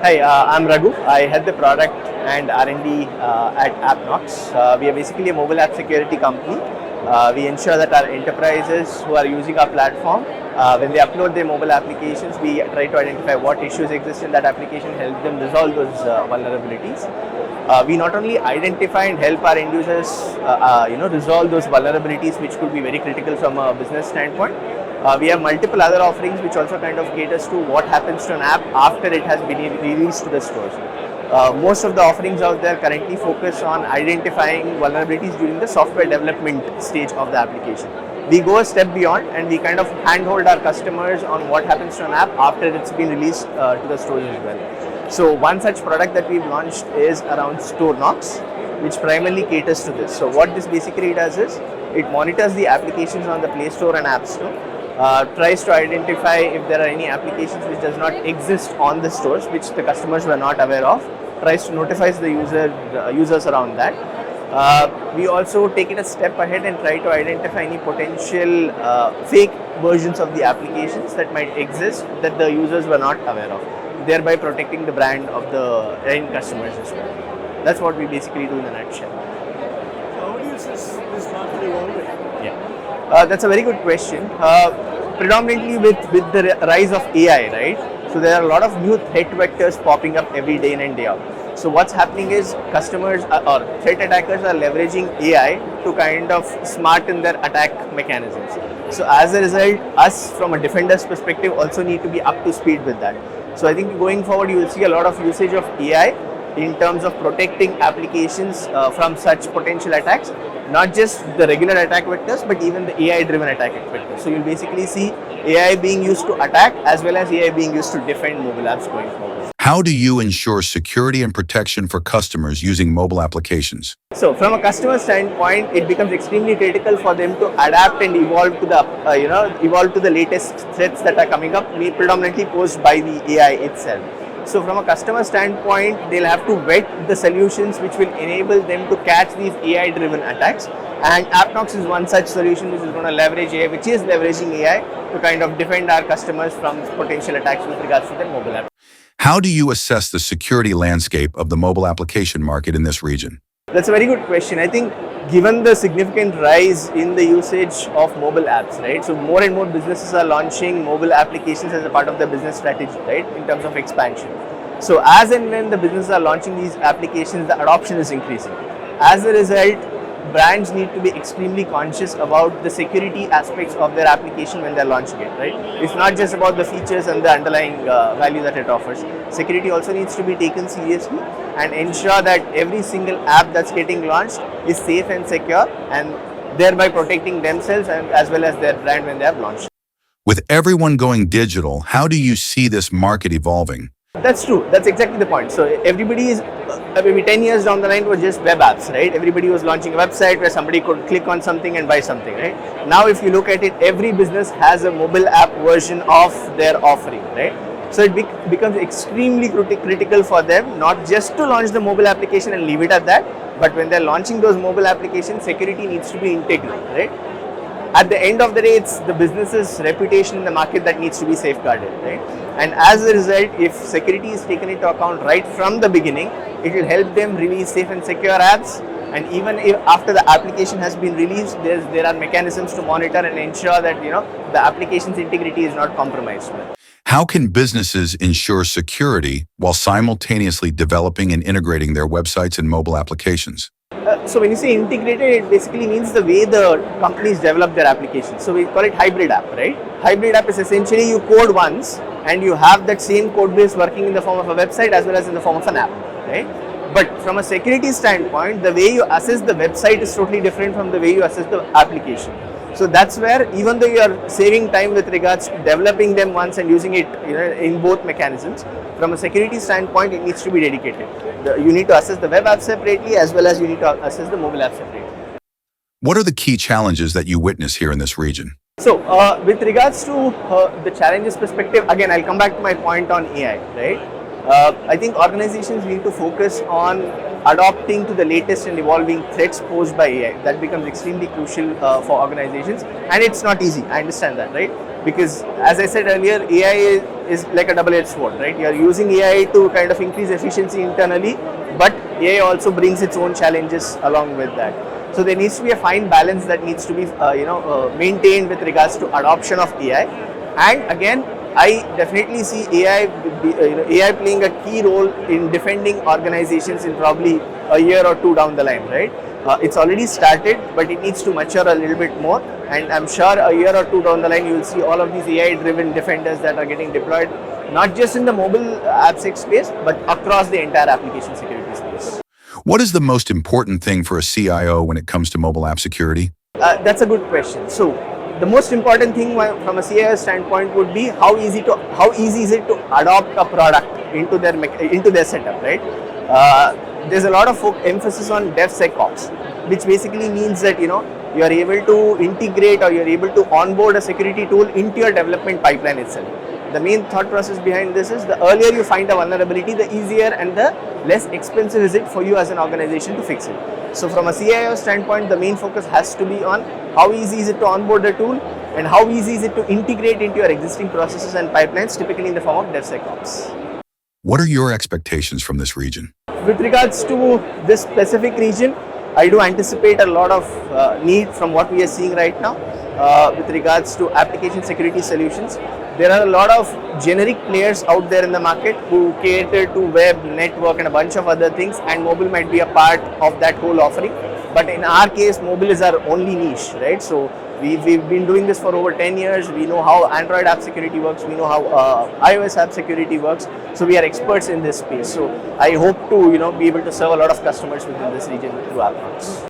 Hi, I'm Raghu. I head the product and R&D at Appknox. We are basically a mobile app security company. We ensure that our enterprises who are using our platform, when they upload their mobile applications, we try to identify what issues exist in that application, help them resolve those vulnerabilities. We not only identify and help our end users, resolve those vulnerabilities, which could be very critical from a business standpoint. We have multiple other offerings which also kind of caters to what happens to an app after it has been released to the stores. Most of the offerings out there currently focus on identifying vulnerabilities during the software development stage of the application. We go a step beyond and we kind of handhold our customers on what happens to an app after it's been released to the stores as well. So one such product that we've launched is around StoreKnox, which primarily caters to this. So what this basically does is it monitors the applications on the Play Store and App Store. Tries to identify if there are any applications which does not exist on the stores, which the customers were not aware of, tries to notify the users around that. We also take it a step ahead and try to identify any potential fake versions of the applications that might exist that the users were not aware of, thereby protecting the brand of the end customers as well. That's what we basically do in a nutshell. So how do you see this market evolving? Yeah, that's a very good question. Predominantly with the rise of AI, right? So there are a lot of new threat vectors popping up every day in and day out. So what's happening is customers or threat attackers are leveraging AI to kind of smarten their attack mechanisms. So as a result, us from a defender's perspective also need to be up to speed with that. So I think going forward, you will see a lot of usage of AI in terms of protecting applications from such potential attacks. Not just the regular attack vectors, but even the AI-driven attack vectors. So you'll basically see AI being used to attack as well as AI being used to defend mobile apps going forward. How do you ensure security and protection for customers using mobile applications? So from a customer standpoint, it becomes extremely critical for them to adapt and evolve to the latest threats that are coming up, predominantly posed by the AI itself. So from a customer standpoint, they'll have to vet the solutions which will enable them to catch these AI-driven attacks. And Appknox is one such solution which is going to leverage AI, which is leveraging AI to kind of defend our customers from potential attacks with regards to their mobile app. How do you assess the security landscape of the mobile application market in this region? That's a very good question. I think given the significant rise in the usage of mobile apps, right? So more and more businesses are launching mobile applications as a part of their business strategy, right? In terms of expansion. So as and when the businesses are launching these applications, the adoption is increasing. As a result, brands need to be extremely conscious about the security aspects of their application when they're launching it, right? It's not just about the features and the underlying value that it offers. Security also needs to be taken seriously and ensure that every single app that's getting launched is safe and secure, and thereby protecting themselves and as well as their brand when they have launched. With everyone going digital, how do you see this market evolving? That's true. That's exactly the point. So everybody is, maybe 10 years down the line were just web apps, right? Everybody was launching a website where somebody could click on something and buy something, right? Now if you look at it, every business has a mobile app version of their offering, right? So it becomes extremely critical for them not just to launch the mobile application and leave it at that, but when they're launching those mobile applications, security needs to be integral, right? At the end of the day, it's the business's reputation in the market that needs to be safeguarded, right? And as a result, if security is taken into account right from the beginning, it will help them release safe and secure apps. And even if after the application has been released, there are mechanisms to monitor and ensure that the application's integrity is not compromised. How can businesses ensure security while simultaneously developing and integrating their websites and mobile applications? So when you say integrated, it basically means the way the companies develop their applications. So we call it hybrid app, right? Hybrid app is essentially you code once and you have that same code base working in the form of a website as well as in the form of an app, right? But from a security standpoint, the way you assess the website is totally different from the way you assess the application. So that's where, even though you are saving time with regards to developing them once and using it in both mechanisms, from a security standpoint, it needs to be dedicated. You need to assess the web app separately as well as you need to assess the mobile app separately. What are the key challenges that you witness here in this region? So with regards to the challenges perspective, again, I'll come back to my point on AI, right? I think organizations need to focus on adopting to the latest and evolving threats posed by AI. That becomes extremely crucial for organizations, and it's not easy. I understand that, right? because as I said earlier, AI is like a double-edged sword, right? You are using AI to kind of increase efficiency internally, but AI also brings its own challenges along with that. So there needs to be a fine balance that needs to be maintained with regards to adoption of AI. And again, I definitely see AI playing a key role in defending organizations in probably a year or two down the line, right? It's already started, but it needs to mature a little bit more. And I'm sure a year or two down the line, you will see all of these AI-driven defenders that are getting deployed, not just in the mobile AppSec space, but across the entire application security space. What is the most important thing for a CIO when it comes to mobile app security? That's a good question. So the most important thing from a CIO standpoint would be how easy is it to adopt a product into their setup, right? There's a lot of emphasis on DevSecOps, which basically means that you are able to integrate or you're able to onboard a security tool into your development pipeline itself. The main thought process behind this is the earlier you find a vulnerability, the easier and the less expensive is it for you as an organization to fix it. So from a CIO standpoint, the main focus has to be on how easy is it to onboard the tool and how easy is it to integrate into your existing processes and pipelines, typically in the form of DevSecOps. What are your expectations from this region? With regards to this specific region, I do anticipate a lot of need from what we are seeing right now with regards to application security solutions. There are a lot of generic players out there in the market who cater to web, network and a bunch of other things, and mobile might be a part of that whole offering. But in our case, mobile is our only niche, right? So we've been doing this for over 10 years. We know how Android app security works. We know how iOS app security works. So we are experts in this space. So I hope to be able to serve a lot of customers within this region through Appknox.